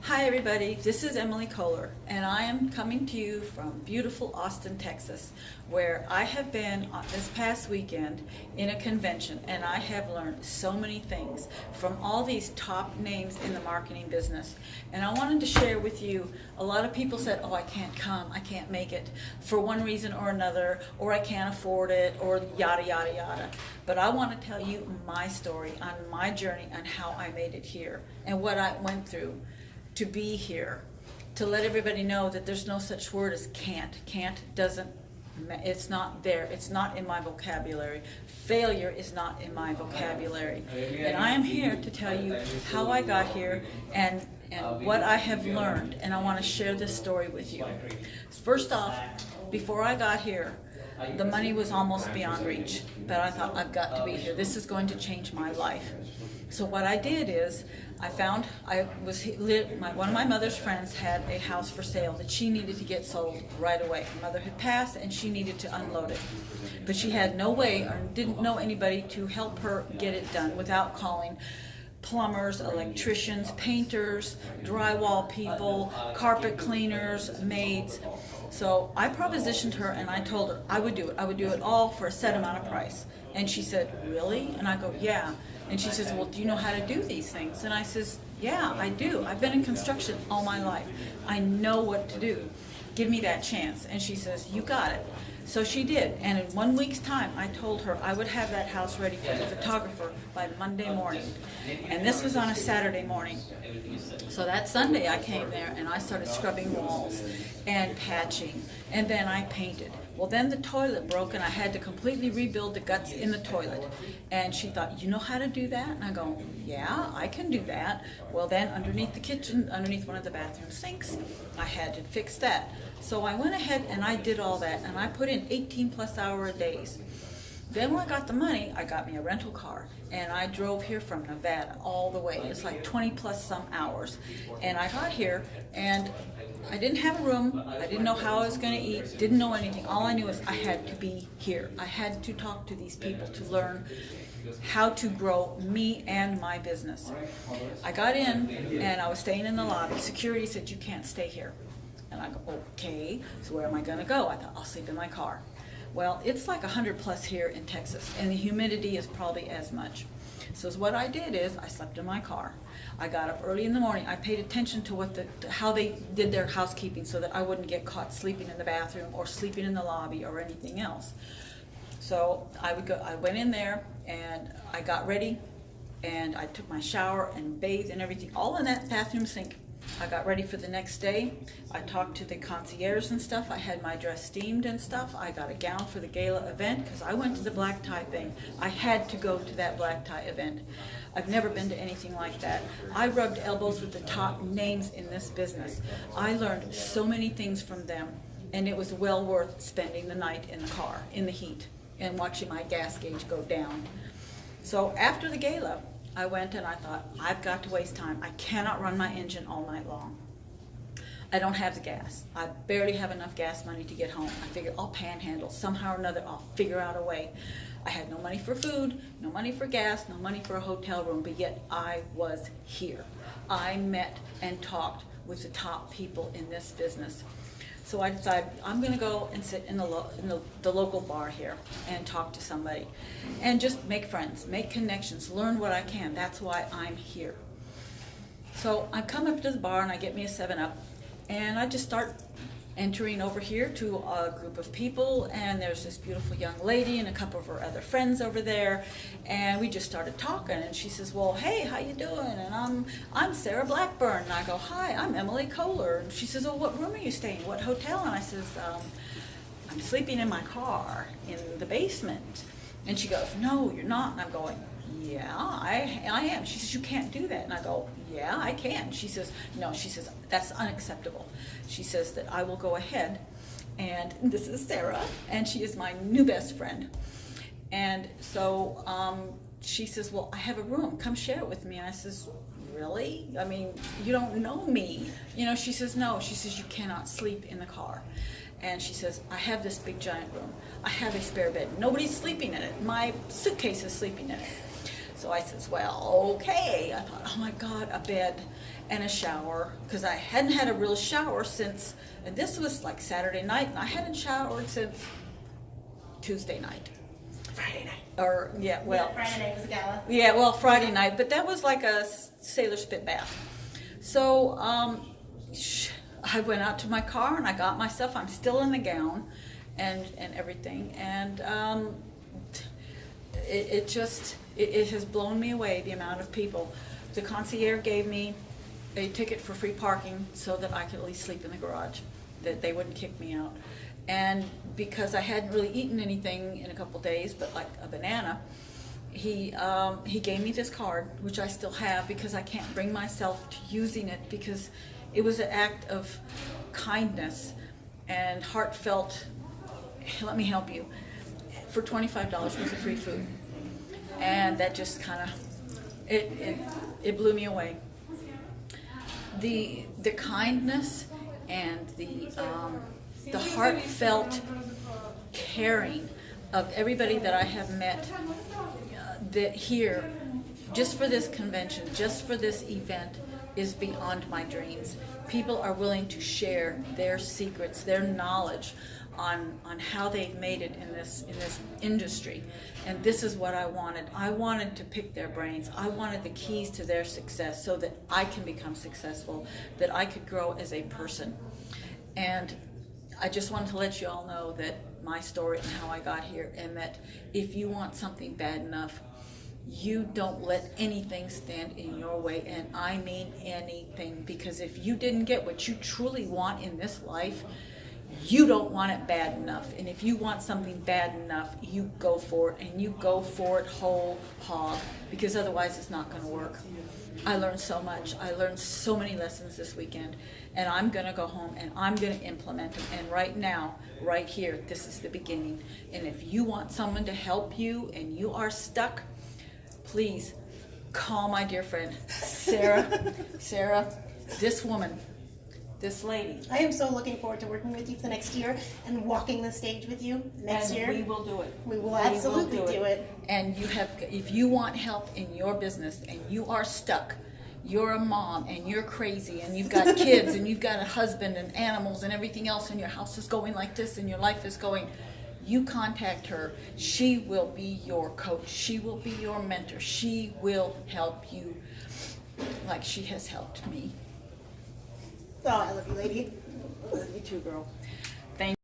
Hi everybody, this is Emily Kolar, and I am coming to you from beautiful Austin, Texas, where I have been this past weekend in a convention, and I have learned so many things from all these top names in the marketing business. And I wanted to share with you, a lot of people said, oh, I can't come, I can't make it for one reason or another, or I can't afford it, or yada yada yada. But I want to tell you my story on my journey on how I made it here and what I went through to be here, to let everybody know that there's no such word as can't. Can't doesn't, it's not there. It's not in my vocabulary. Failure is not in my vocabulary. And I am here to tell you how I got here and what I have learned. And I want to share this story with you. First off, before I got here, the money was almost beyond reach. But I thought, I've got to be here. This is going to change my life. So what I did is, one of my mother's friends had a house for sale that she needed to get sold right away. Her mother had passed and she needed to unload it. But she had no way, or didn't know anybody to help her get it done without calling plumbers, electricians, painters, drywall people, carpet cleaners, maids. So I propositioned her and I told her I would do it. I would do it all for a set amount of price. And she said, really? And I go, yeah. And she says, well, do you know how to do these things? And I says, yeah, I do. I've been in construction all my life. I know what to do. Give me that chance. And she says, you got it. So she did. And in 1 week's time, I told her I would have that house ready for the photographer by Monday morning. And this was on a Saturday morning. So that Sunday I came there and I started scrubbing walls and patching. And then I painted. Well, then the toilet broke and I had to completely rebuild the guts in the toilet. And she thought, you know how to do that? And I go, yeah, I can do that. Well, then underneath the kitchen, underneath one of the bathroom sinks, I had to fix that. So I went ahead and I did all that, and I put in 18 plus hour days. Then when I got the money, I got me a rental car, and I drove here from Nevada all the way. It's like 20 plus some hours. And I got here, and I didn't have a room. I didn't know how I was going to eat, didn't know anything. All I knew is I had to be here. I had to talk to these people to learn how to grow me and my business. I got in, and I was staying in the lobby. Security said, you can't stay here. And I go, okay, so where am I going to go? I thought, I'll sleep in my car. Well, it's like 100 plus here in Texas, and the humidity is probably as much. So what I did is I slept in my car. I got up early in the morning. I paid attention to how they did their housekeeping so that I wouldn't get caught sleeping in the bathroom or sleeping in the lobby or anything else. So I went in there and I got ready and I took my shower and bathed and everything, all in that bathroom sink. I got ready for the next day. I talked to the concierge and stuff. I had my dress steamed and stuff. I got a gown for the gala event because I went to the black tie thing. I had to go to that black tie event. I've never been to anything like that. I rubbed elbows with the top names in this business. I learned so many things from them, and it was well worth spending the night in the car, in the heat, and watching my gas gauge go down. So after the gala, I went and I thought, I've got to waste time. I cannot run my engine all night long. I don't have the gas. I barely have enough gas money to get home. I figured I'll panhandle. Somehow or another, I'll figure out a way. I had no money for food, no money for gas, no money for a hotel room, but yet I was here. I met and talked with the top people in this business. So I decided I'm going to go and sit in the local bar here and talk to somebody and just make friends, make connections, learn what I can. That's why I'm here. So I come up to the bar and I get me a 7-Up and I just start entering over here to a group of people, and there's this beautiful young lady and a couple of her other friends over there, and we just started talking, and she says, well, hey, how you doing? And I'm Sarah Blackburn. And I go, hi, I'm Emily Kolar. And she says, oh, what room are you staying? What hotel? And I says, I'm sleeping in my car in the basement. And she goes, no, you're not. And I'm going, yeah, I am. She says, you can't do that. And I go, yeah, I can. She says, no, she says, that's unacceptable. She says that I will go ahead, and this is Sarah, and she is my new best friend. And so she says, well, I have a room. Come share it with me. And I says, really? I mean, you don't know me. You know, she says, no. She says, you cannot sleep in the car. And she says, I have this big giant room. I have a spare bed. Nobody's sleeping in it. My suitcase is sleeping in it. So I says, well, okay. I thought, oh my God, a bed. and a shower, because I hadn't had a real shower since, and this was like Saturday night, and I hadn't showered since Tuesday night. Friday night. Or, yeah, well. Yeah, Friday night was a gala. Yeah, well, Friday night, but that was like a sailor spit bath. So, I went out to my car and I got my stuff. I'm still in the gown and everything, and it has blown me away, the amount of people. The concierge gave me a ticket for free parking so that I could at least sleep in the garage, that they wouldn't kick me out. And because I hadn't really eaten anything in a couple days, but like a banana, he gave me this card, which I still have because I can't bring myself to using it, because it was an act of kindness and heartfelt, let me help you, for $25 worth of free food. And that just kind of, it blew me away. The kindness and the heartfelt caring of everybody that I have met that here, just for this convention, just for this event, is beyond my dreams. People are willing to share their secrets, their knowledge on how they've made it in this industry. And this is what I wanted. I wanted to pick their brains. I wanted the keys to their success so that I can become successful, that I could grow as a person. And I just wanted to let you all know that my story and how I got here, and that if you want something bad enough, you don't let anything stand in your way, and I mean anything, because if you didn't get what you truly want in this life, you don't want it bad enough. And if you want something bad enough, you go for it, and you go for it whole hog, because otherwise it's not going to work. I learned so much. I learned so many lessons this weekend, and I'm going to go home and I'm going to implement them. And right now, right here, this is the beginning. And if you want someone to help you and you are stuck, please call my dear friend, Sarah. Sarah, this woman, this lady. I am so looking forward to working with you for the next year and walking the stage with you next year. We will do it. We will absolutely do it. And if you want help in your business and you are stuck, you're a mom and you're crazy and you've got kids and you've got a husband and animals and everything else, and your house is going like this and your life is going, you contact her. She will be your coach. She will be your mentor. She will help you like she has helped me. Oh, I love you, lady. I love you too, girl.